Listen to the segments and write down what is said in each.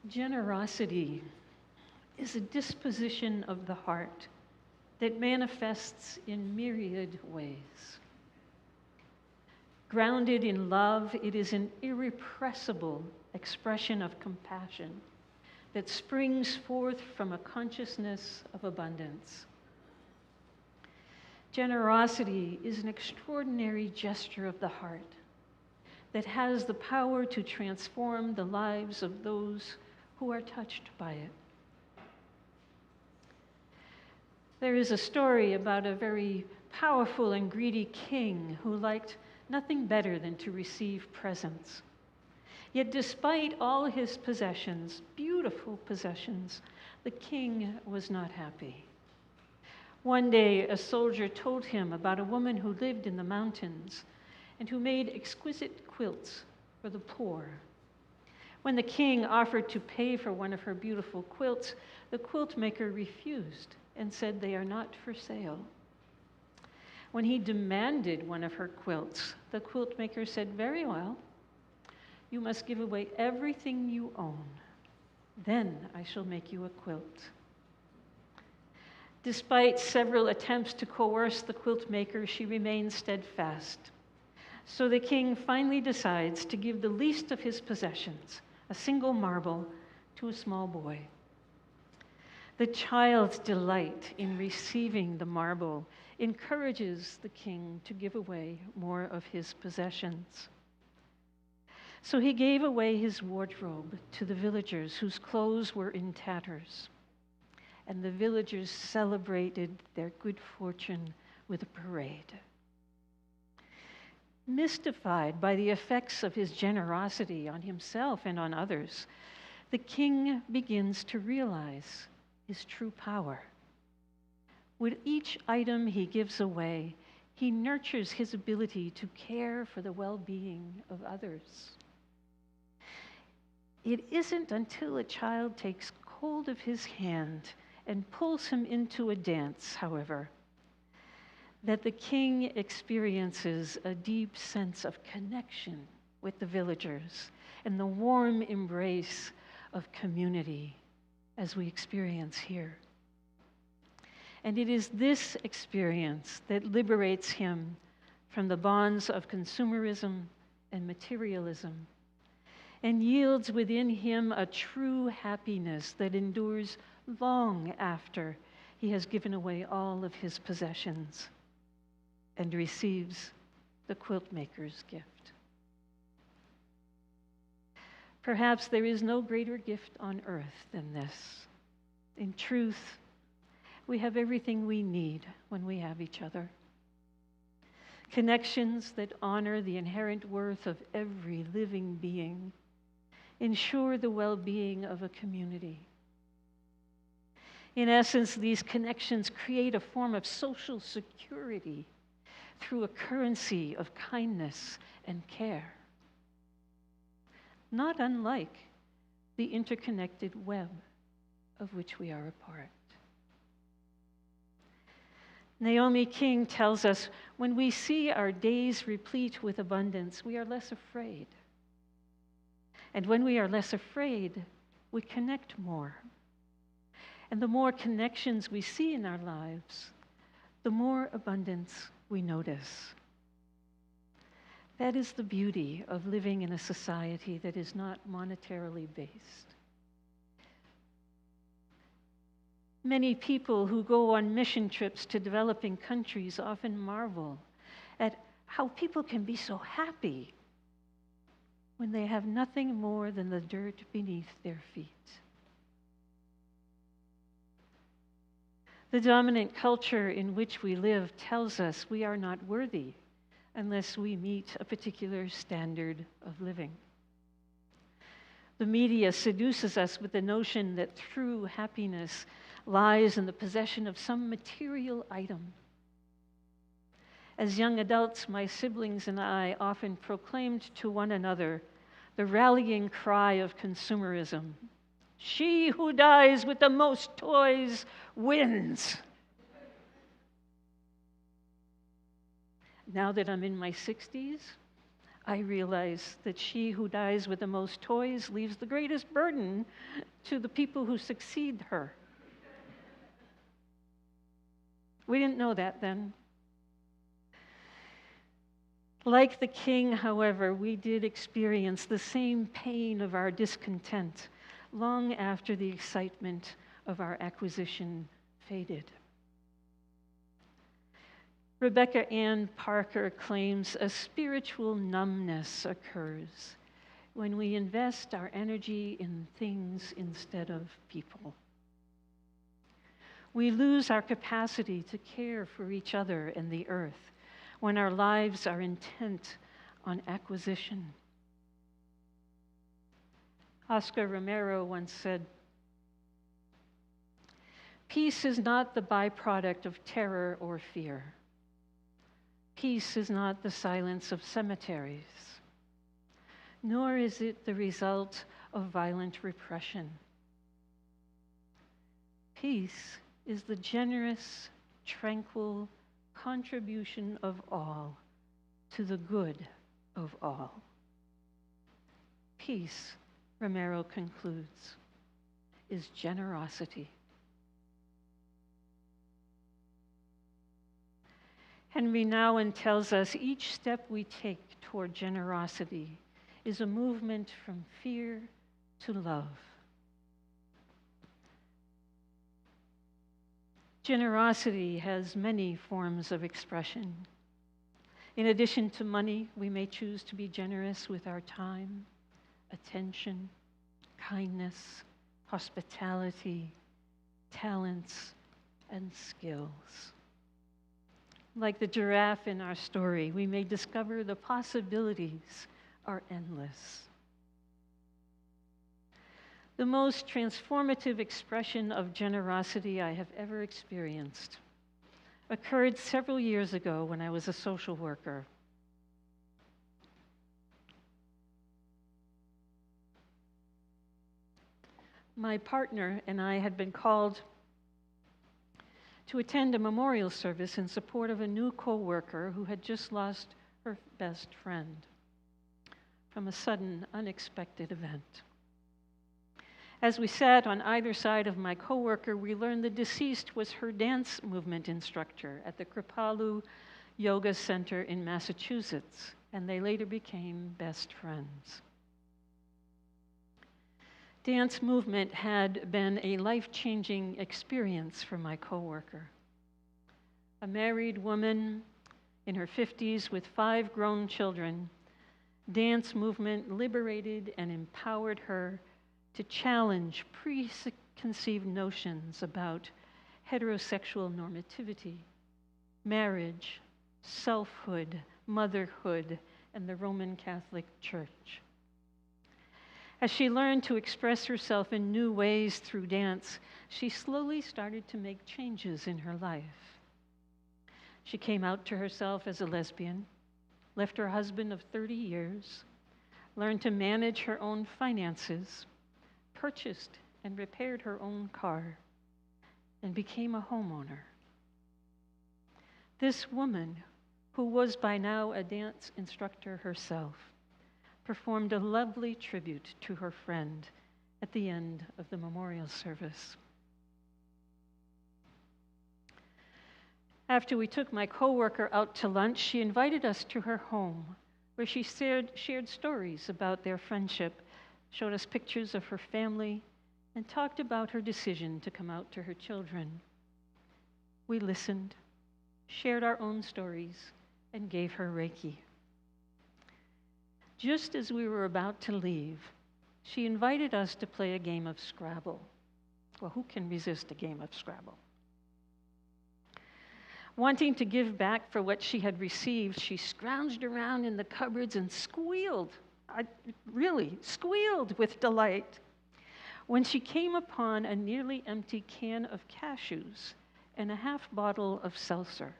Generosity is a disposition of the heart that manifests in myriad ways. Grounded in love, it is an irrepressible expression of compassion that springs forth from a consciousness of abundance. Generosity is an extraordinary gesture of the heart that has the power to transform the lives of those who are touched by it. There is a story about a very powerful and greedy king who liked nothing better than to receive presents. Yet despite all his possessions, beautiful possessions, the king was not happy. One day, a soldier told him about a woman who lived in the mountains and who made exquisite quilts for the poor. When the king offered to pay for one of her beautiful quilts, the quilt maker refused and said they are not for sale. When he demanded one of her quilts, the quilt maker said, "Very well, you must give away everything you own. Then I shall make you a quilt." Despite several attempts to coerce the quilt maker, she remained steadfast. So the king finally decides to give the least of his possessions, a single marble, to a small boy. The child's delight in receiving the marble encourages the king to give away more of his possessions. So he gave away his wardrobe to the villagers whose clothes were in tatters, and the villagers celebrated their good fortune with a parade. Mystified by the effects of his generosity on himself and on others, the king begins to realize his true power. With each item he gives away, he nurtures his ability to care for the well-being of others. It isn't until a child takes hold of his hand and pulls him into a dance, however, that the king experiences a deep sense of connection with the villagers and the warm embrace of community as we experience here. And it is this experience that liberates him from the bonds of consumerism and materialism and yields within him a true happiness that endures long after he has given away all of his possessions and receives the quilt maker's gift. Perhaps there is no greater gift on earth than this. In truth, we have everything we need when we have each other. Connections that honor the inherent worth of every living being ensure the well-being of a community. In essence, these connections create a form of social security through a currency of kindness and care, not unlike the interconnected web of which we are a part. Naomi King tells us, when we see our days replete with abundance, we are less afraid. And when we are less afraid, we connect more. And the more connections we see in our lives, the more abundance we notice. That is the beauty of living in a society that is not monetarily based. Many people who go on mission trips to developing countries often marvel at how people can be so happy when they have nothing more than the dirt beneath their feet. The dominant culture in which we live tells us we are not worthy unless we meet a particular standard of living. The media seduces us with the notion that true happiness lies in the possession of some material item. As young adults, my siblings and I often proclaimed to one another the rallying cry of consumerism: "She who dies with the most toys wins." Now that I'm in my 60s, I realize that she who dies with the most toys leaves the greatest burden to the people who succeed her. We didn't know that then. Like the king, however, we did experience the same pain of our discontent long after the excitement of our acquisition faded. Rebecca Ann Parker claims a spiritual numbness occurs when we invest our energy in things instead of people. We lose our capacity to care for each other and the earth when our lives are intent on acquisition. Oscar Romero once said, "Peace is not the byproduct of terror or fear. Peace is not the silence of cemeteries, nor is it the result of violent repression. Peace is the generous, tranquil contribution of all to the good of all." Peace, Romero concludes, is generosity. Henry Nouwen tells us each step we take toward generosity is a movement from fear to love. Generosity has many forms of expression. In addition to money, we may choose to be generous with our time, attention, kindness, hospitality, talents, and skills. Like the giraffe in our story, we may discover the possibilities are endless. The most transformative expression of generosity I have ever experienced occurred several years ago when I was a social worker. My partner and I had been called to attend a memorial service in support of a new co-worker who had just lost her best friend from a sudden, unexpected event. As we sat on either side of my co-worker, we learned the deceased was her dance movement instructor at the Kripalu Yoga Center in Massachusetts, and they later became best friends. Dance movement had been a life-changing experience for my coworker. A married woman in her 50s with 5 grown children, dance movement liberated and empowered her to challenge preconceived notions about heterosexual normativity, marriage, selfhood, motherhood, and the Roman Catholic Church. As she learned to express herself in new ways through dance, she slowly started to make changes in her life. She came out to herself as a lesbian, left her husband of 30 years, learned to manage her own finances, purchased and repaired her own car, and became a homeowner. This woman, who was by now a dance instructor herself, performed a lovely tribute to her friend at the end of the memorial service. After we took my coworker out to lunch, she invited us to her home, where she shared stories about their friendship, showed us pictures of her family, and talked about her decision to come out to her children. We listened, shared our own stories, and gave her Reiki. Just as we were about to leave, she invited us to play a game of Scrabble. Well, who can resist a game of Scrabble? Wanting to give back for what she had received, she scrounged around in the cupboards and squealed, really squealed with delight, when she came upon a nearly empty can of cashews and a half bottle of seltzer.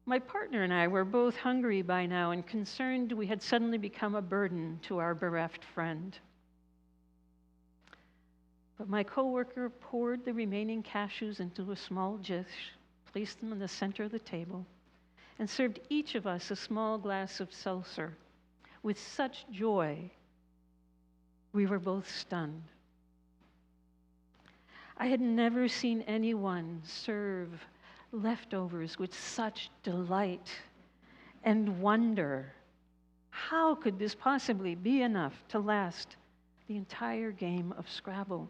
My partner and I were both hungry by now and concerned we had suddenly become a burden to our bereft friend. But my coworker poured the remaining cashews into a small dish, placed them in the center of the table, and served each of us a small glass of seltzer with such joy, we were both stunned. I had never seen anyone serve leftovers with such delight and wonder. How could this possibly be enough to last the entire game of Scrabble?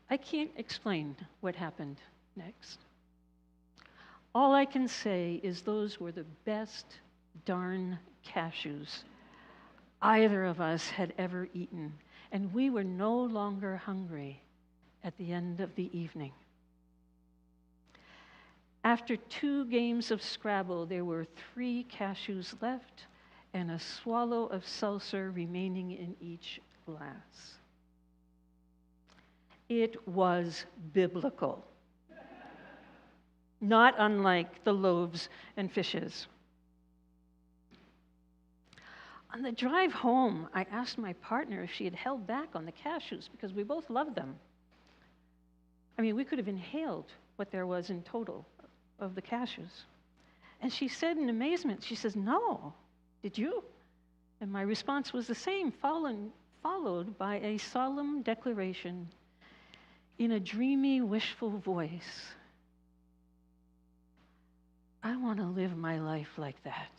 I can't explain what happened next. All I can say is those were the best darn cashews either of us had ever eaten, and we were no longer hungry at the end of the evening. After 2 games of Scrabble, there were 3 cashews left and a swallow of seltzer remaining in each glass. It was biblical, not unlike the loaves and fishes. On the drive home, I asked my partner if she had held back on the cashews because we both loved them. I mean, we could have inhaled what there was in total of the cashews. And she said in amazement, she says, "No, did you?" And my response was the same, followed by a solemn declaration in a dreamy, wishful voice. I want to live my life like that.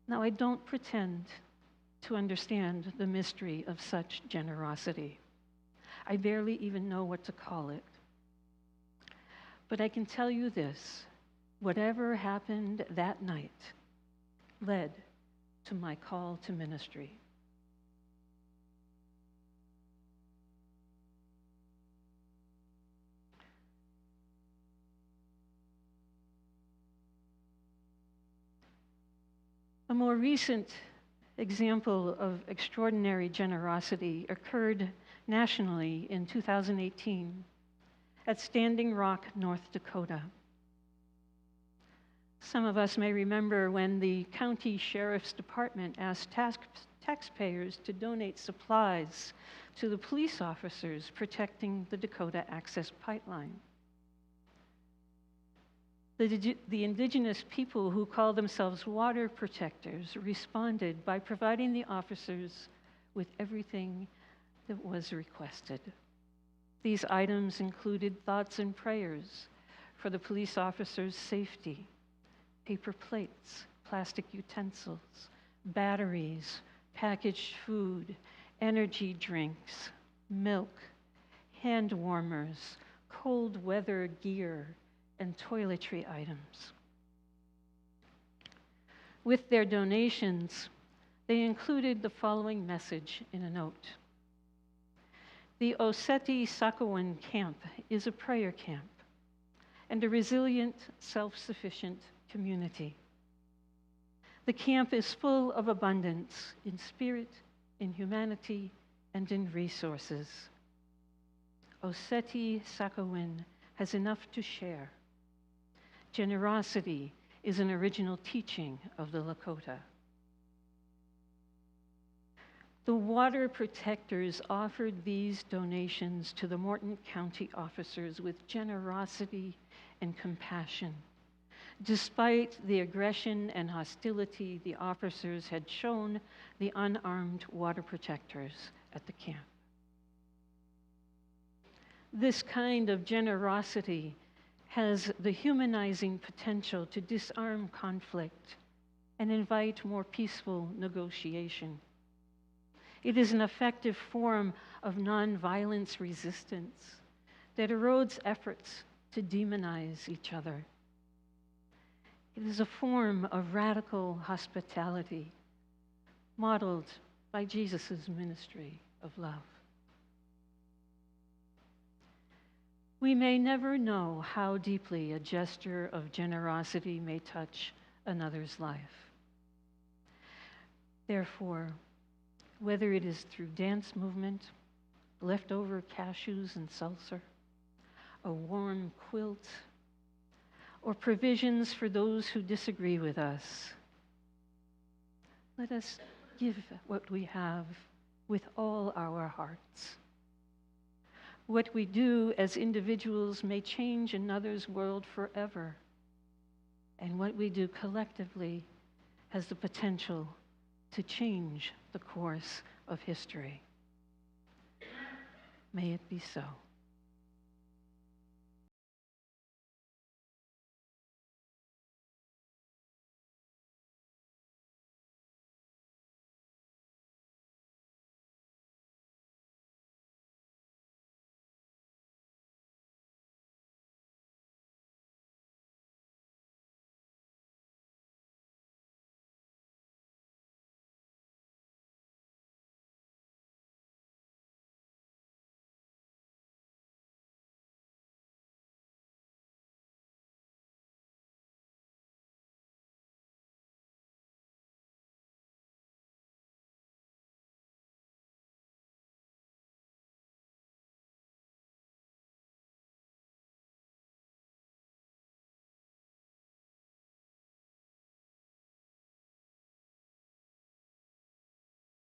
Now, I don't pretend to understand the mystery of such generosity. I barely even know what to call it. But I can tell you this, whatever happened that night led to my call to ministry. A more recent example of extraordinary generosity occurred nationally in 2018 at Standing Rock, North Dakota. Some of us may remember when the county sheriff's department asked taxpayers to donate supplies to the police officers protecting the Dakota Access Pipeline. The indigenous people who call themselves water protectors responded by providing the officers with everything that was requested. These items included thoughts and prayers for the police officers' safety, paper plates, plastic utensils, batteries, packaged food, energy drinks, milk, hand warmers, cold weather gear, and toiletry items. With their donations, they included the following message in a note. The Oseti Sakowin camp is a prayer camp and a resilient, self-sufficient community. The camp is full of abundance in spirit, in humanity, and in resources. Oseti Sakowin has enough to share. Generosity is an original teaching of the Lakota. The water protectors offered these donations to the Morton County officers with generosity and compassion, despite the aggression and hostility the officers had shown the unarmed water protectors at the camp. This kind of generosity has the humanizing potential to disarm conflict and invite more peaceful negotiation. It is an effective form of nonviolence resistance that erodes efforts to demonize each other. It is a form of radical hospitality modeled by Jesus' ministry of love. We may never know how deeply a gesture of generosity may touch another's life. Therefore, whether it is through dance movement, leftover cashews and seltzer, a warm quilt, or provisions for those who disagree with us, let us give what we have with all our hearts What we do as individuals may change another's world forever. And what we do collectively has the potential to change the course of history. May it be so.